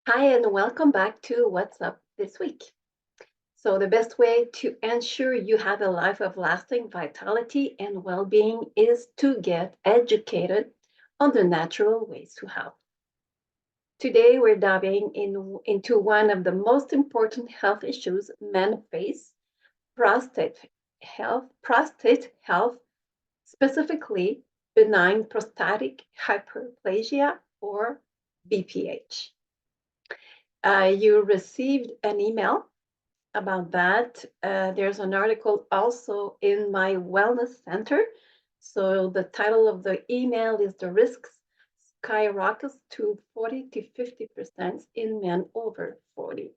Hi, and welcome back to What's Up This Week. So, the best way to ensure you have a life of lasting vitality and well being is to get educated on the natural ways to health. Today, we're diving into one of the most important health issues men face prostate prostate health, specifically benign prostatic hyperplasia or BPH. You received an email about that. There's an article also in my wellness center. So the title of the email is The Risks Skyrockets to 40 to 50% in men over 40.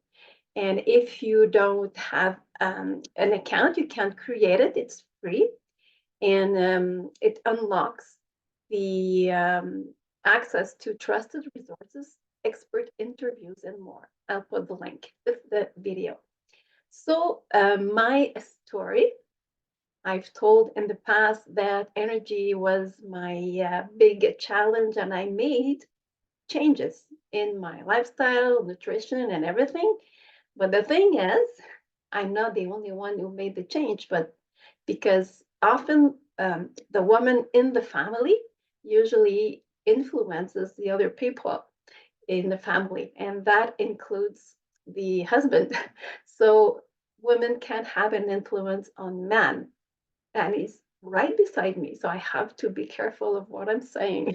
And if you don't have an account, you can create it. It's free and it unlocks the access to trusted resources, expert interviews, and more. I'll put the link with the video. So, my story, I've told in the past that energy was my big challenge, and I made changes in my lifestyle, nutrition, and everything. But the thing is, I'm not the only one who made the change, but because often the woman in the family usually influences the other people in the family, and that includes the husband. So women can have an influence on man, and he's right beside me. So I have to be careful of what I'm saying.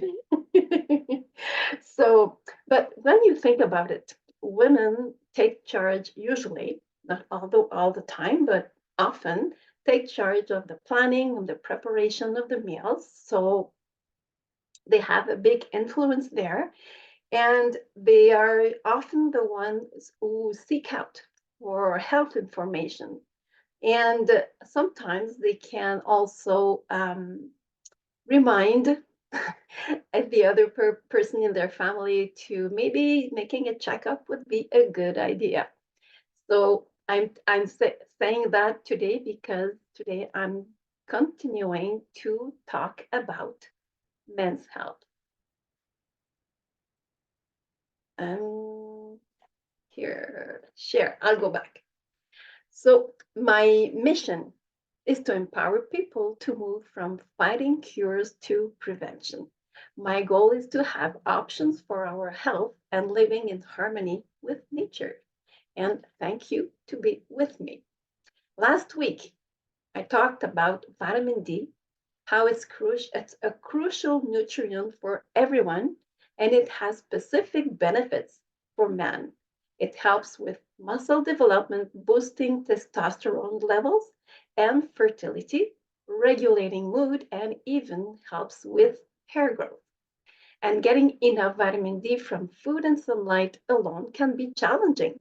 So, but when you think about it, women take charge usually, not all the time, but often take charge of the planning and the preparation of the meals. So they have a big influence there. And they are often the ones who seek out for health information. And sometimes they can also remind the other person in their family to maybe making a checkup would be a good idea. So I'm saying that today because today I'm continuing to talk about men's health. Um, Here, share. I'll go back. So my mission is to empower people to move from fighting cures to prevention. My goal is to have options for our health and living in harmony with nature. And thank you to be with me. Last week, I talked about vitamin D, how it's a crucial nutrient for everyone, and it has specific benefits for men. It helps with muscle development, boosting testosterone levels and fertility, regulating mood, and even helps with hair growth. And getting enough vitamin D from food and sunlight alone can be challenging.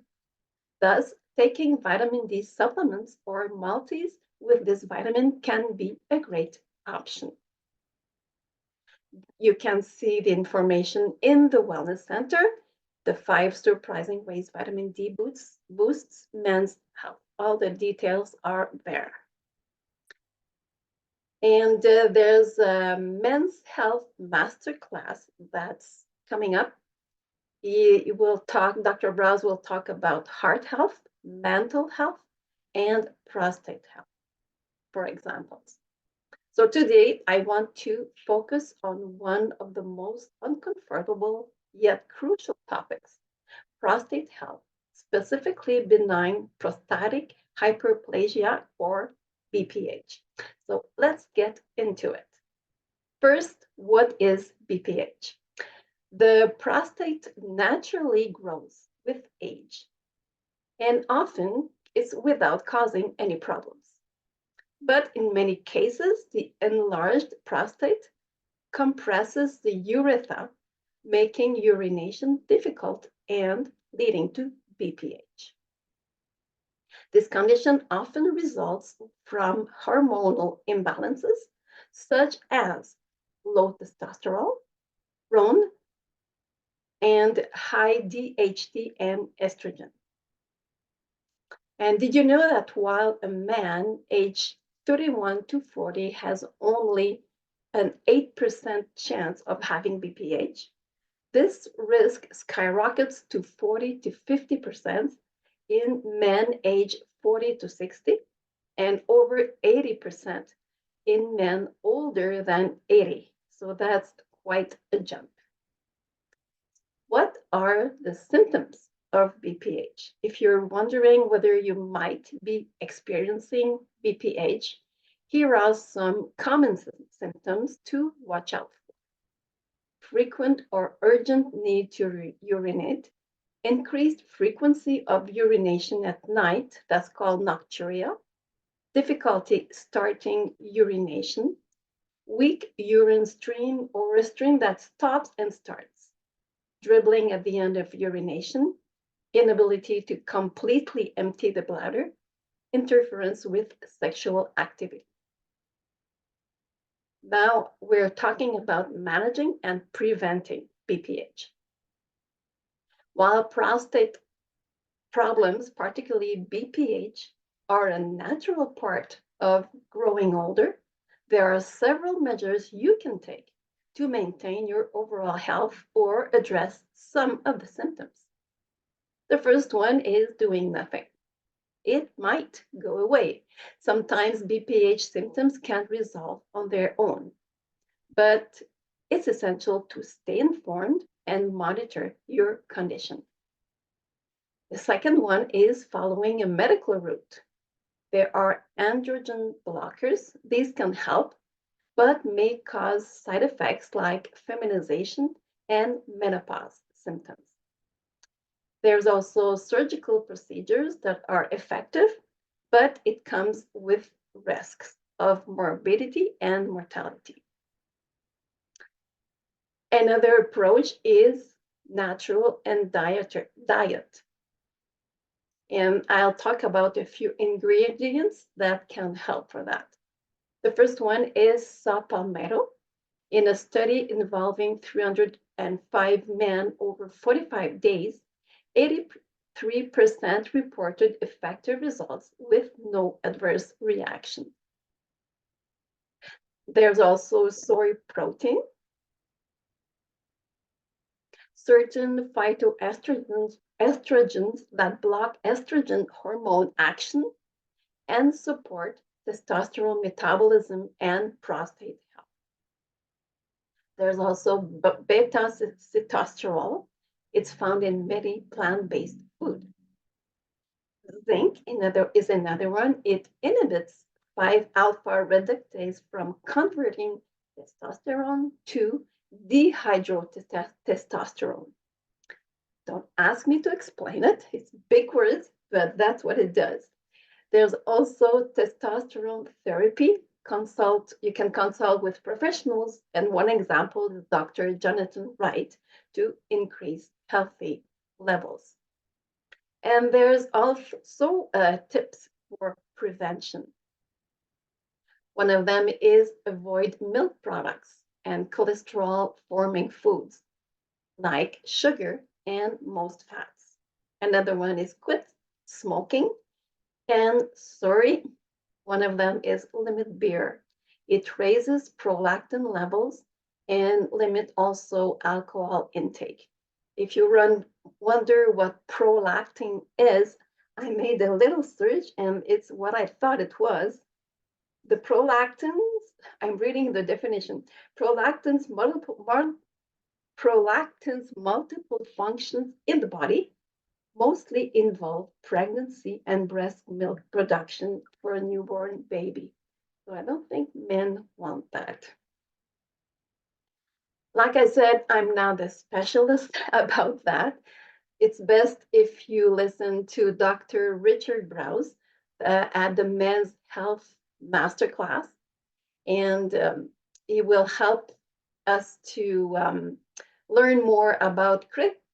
Thus, taking vitamin D supplements or multis with this vitamin can be a great option. You can see the information in the Wellness Center, the 5 surprising ways vitamin D boosts men's health. All the details are there. And there's a men's health masterclass that's coming up. He will talk, Dr. Browse will talk about heart health, mental health, and prostate health, for examples. So today I want to focus on one of the most uncomfortable yet crucial topics, prostate health, specifically benign prostatic hyperplasia or BPH. So let's get into it. First, what is BPH? The prostate naturally grows with age and often it's without causing any problems. But in many cases, the enlarged prostate compresses the urethra, making urination difficult and leading to BPH. This condition often results from hormonal imbalances such as low testosterone, and high DHT and estrogen. And did you know that while a man aged 31 to 40 has only an 8% chance of having BPH, This risk skyrockets to 40 to 50% in men aged 40 to 60 and over 80% in men older than 80. So that's quite a jump. What are the symptoms of BPH? If you're wondering whether you might be experiencing BPH, here are some common symptoms to watch out for. Frequent or urgent need to urinate, increased frequency of urination at night, that's called nocturia, difficulty starting urination, weak urine stream or a stream that stops and starts, dribbling at the end of urination, inability to completely empty the bladder, interference with sexual activity. Now we're talking about managing and preventing BPH. While prostate problems, particularly BPH, are a natural part of growing older, there are several measures you can take to maintain your overall health or address some of the symptoms. The first one is doing nothing. It might go away. Sometimes BPH symptoms can't resolve on their own, but it's essential to stay informed and monitor your condition. The second one is following a medical route. There are androgen blockers. These can help, but may cause side effects like feminization and menopause symptoms. There's also surgical procedures that are effective, but it comes with risks of morbidity and mortality. Another approach is natural and diet. And I'll talk about a few ingredients that can help for that. The first one is saw palmetto. In a study involving 305 men over 45 days, 83% reported effective results with no adverse reaction. There's also soy protein. Certain phytoestrogens that block estrogen hormone action and support testosterone metabolism and prostate health. There's also beta-sitosterol. It's found in many plant-based food. Zinc is another one. It inhibits 5-alpha reductase from converting testosterone to dehydrotestosterone. Don't ask me to explain it. It's big words, but that's what it does. There's also testosterone therapy. You can consult with professionals, and one example is Dr. Jonathan Wright to increase healthy levels. And there's also tips for prevention. One of them is avoid milk products and cholesterol-forming foods like sugar and most fats. Another one is quit smoking. And sorry, one of them is limit beer. It raises prolactin levels and limit also alcohol intake. If you wonder what prolactin is, I made a little search and it's what I thought it was. The prolactins, I'm reading the definition. Prolactins multiple functions in the body mostly involve pregnancy and breast milk production for a newborn baby. So I don't think men want that. Like I said, I'm not a specialist about that. It's best if you listen to Dr. Richard Browse at the Men's Health Masterclass, and he will help us to learn more about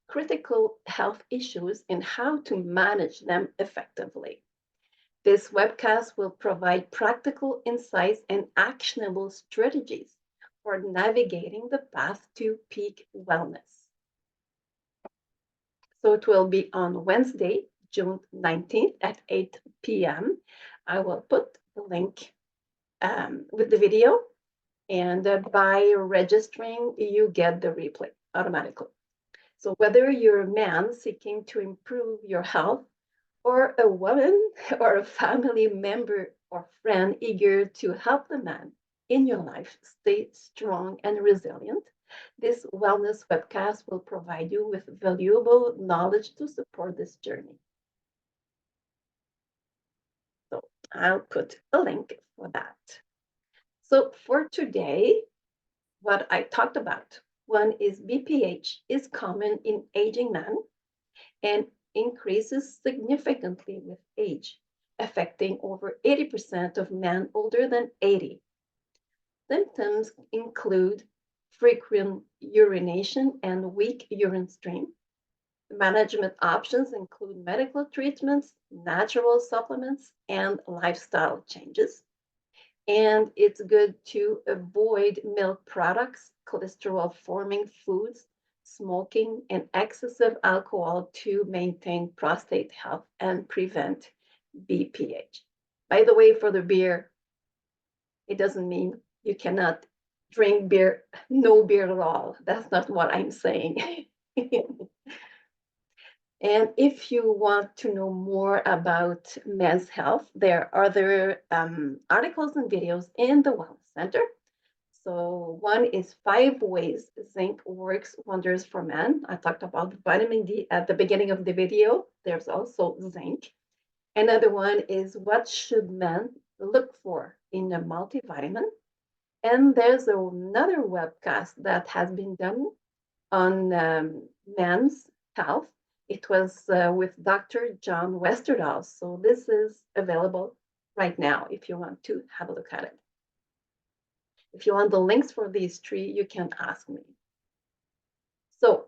critical health issues and how to manage them effectively. This webcast will provide practical insights and actionable strategies for navigating the path to peak wellness. So it will be on Wednesday, June 19th at 8 p.m. I will put the link with the video, and by registering, you get the replay automatically. So whether you're a man seeking to improve your health, or a woman or a family member or friend eager to help the man in your life stay strong and resilient, this wellness webcast will provide you with valuable knowledge to support this journey. So I'll put a link for that. So for today, what I talked about, one is BPH is common in aging men and increases significantly with age, affecting over 80% of men older than 80. Symptoms include frequent urination and weak urine stream. Management options include medical treatments, natural supplements, and lifestyle changes. And it's good to avoid milk products, cholesterol forming foods, smoking, and excessive alcohol to maintain prostate health and prevent BPH. By the way, for the beer, it doesn't mean you cannot drink beer, no beer at all. That's not what I'm saying. And if you want to know more about men's health, there are other articles and videos in the Wellness Center. So one is 5 ways zinc works wonders for men. I talked about vitamin D at the beginning of the video. There's also zinc. Another one is what should men look for in a multivitamin. And there's another webcast that has been done on men's health. It was with Dr. John Westerdahl. So this is available right now if you want to have a look at it. If you want the links for these 3, you can ask me. So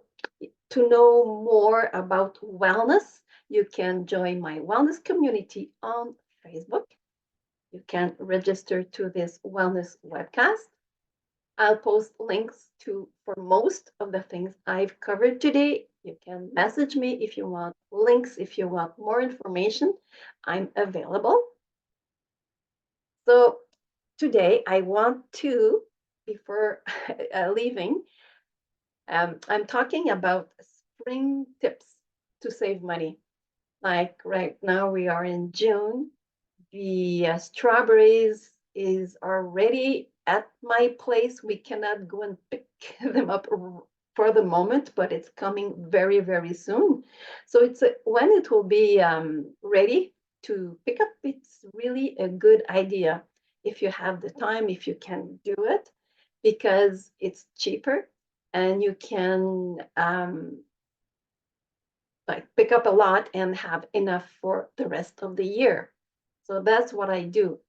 to know more about wellness, you can join my wellness community on Facebook. You can register to this wellness webcast. I'll post links for most of the things I've covered today. You can message me if you want links, if you want more information. I'm available. So today I want to, before leaving, I'm talking about spring tips to save money. Like right now we are in June. The strawberries are ready at my place. We cannot go and pick them up for the moment, but it's coming very, very soon. So when it will be ready to pick up, it's really a good idea if you have the time, if you can do it, because it's cheaper and you can like pick up a lot and have enough for the rest of the year. So that's what I do.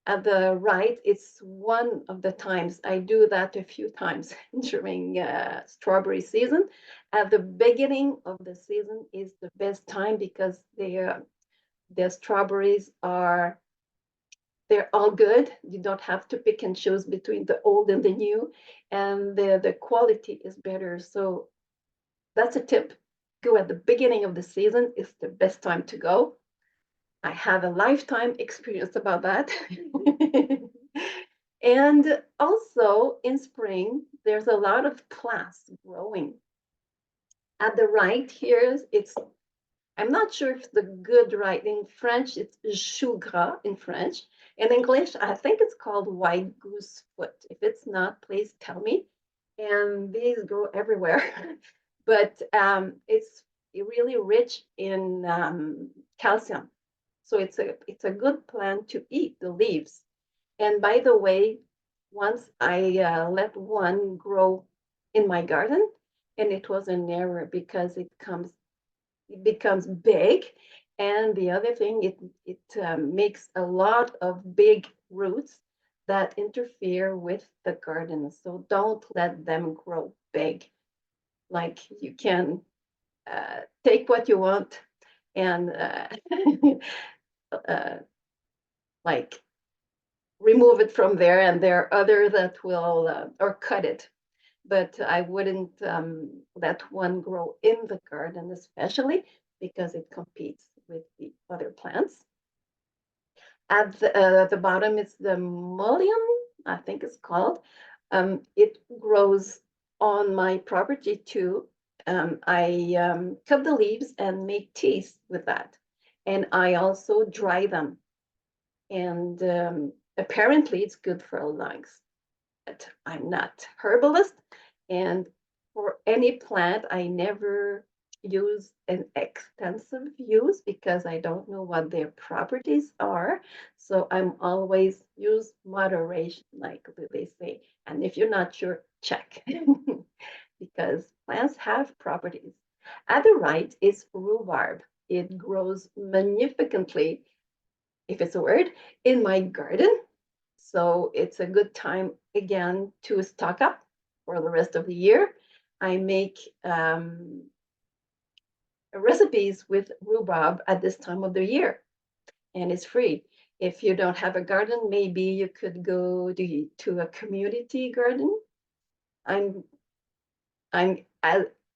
At the right, it's one of the times I do that a few times during strawberry season. At the beginning of the season is the best time because the strawberries they're all good. You don't have to pick and choose between the old and the new, and the quality is better. So that's a tip. Go at the beginning of the season. It's the best time to go. I have a lifetime experience about that. And also in spring, there's a lot of plants growing. At the right here, I'm not sure if the good right in French, it's chou gras in French. In English, I think it's called white goose foot. If it's not, please tell me. And these grow everywhere. But it's really rich in calcium. So it's a good plant to eat, the leaves. And by the way, once I let one grow in my garden, and it was an error because it becomes big. And the other thing, it makes a lot of big roots that interfere with the garden. So don't let them grow big. Like you can take what you want and like remove it from there, and there are other that will or cut it, but I wouldn't let one grow in the garden, especially because it competes with the other plants. At the bottom is the mullein, I think it's called. It grows on my property too, I cut the leaves and make teas with that. And I also dry them. And apparently it's good for lungs. But I'm not herbalist. And for any plant, I never use an extensive use because I don't know what their properties are. So I'm always use moderation, like they say. And if you're not sure, check. Because plants have properties. At the right is rhubarb. It grows magnificently, if it's a word, in my garden. So it's a good time again to stock up for the rest of the year. I make recipes with rhubarb at this time of the year, and it's free. If you don't have a garden, maybe you could go to a community garden. I'm I'm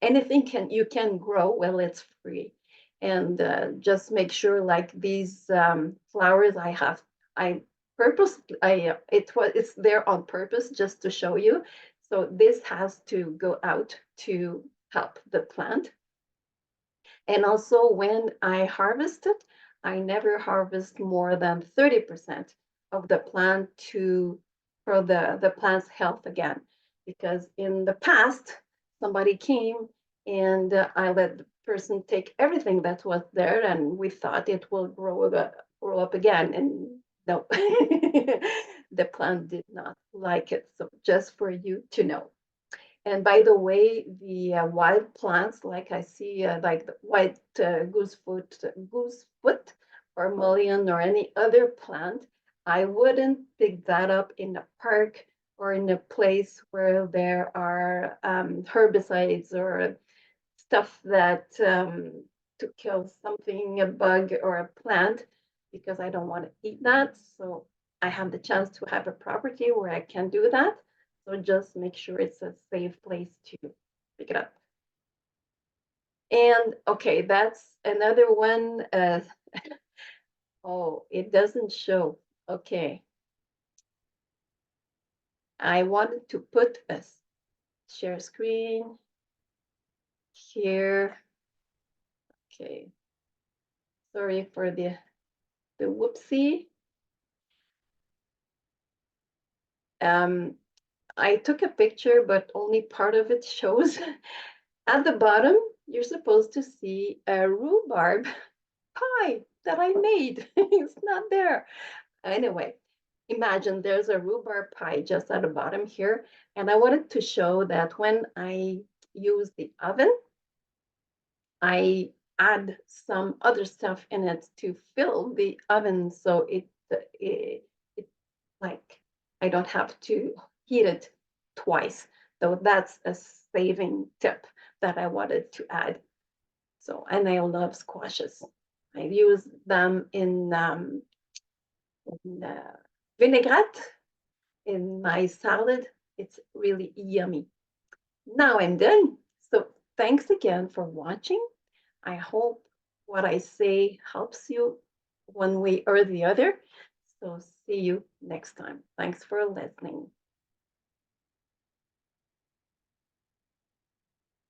anything can you can grow. Well, it's free, and just make sure like these flowers I purpose I it's there on purpose just to show you. So this has to go out to help the plant. And also when I harvest it, I never harvest more than 30% of the plant to for the plant's health again. Because in the past, somebody came and I let the person take everything that was there and we thought it will grow up again. And no, the plant did not like it. So just for you to know. And by the way, the wild plants, like I see, like the white goosefoot, or mullein, or any other plant, I wouldn't pick that up in a park or in a place where there are herbicides or stuff that to kill something, a bug or a plant, because I don't want to eat that. So I have the chance to have a property where I can do that. So just make sure it's a safe place to pick it up. And okay, that's another one. Oh, it doesn't show. Okay. I wanted to put a share screen here. Okay. Sorry for the whoopsie. I took a picture, but only part of it shows. At the bottom, you're supposed to see a rhubarb pie that I made. It's not there. Anyway, imagine there's a rhubarb pie just at the bottom here. And I wanted to show that when I use the oven, I add some other stuff in it to fill the oven so it like I don't have to heat it twice. So that's a saving tip that I wanted to add. So, and I love squashes. I use them in vinaigrette in my salad. It's really yummy. Now I'm done. So thanks again for watching. I hope what I say helps you one way or the other. So see you next time. Thanks for listening.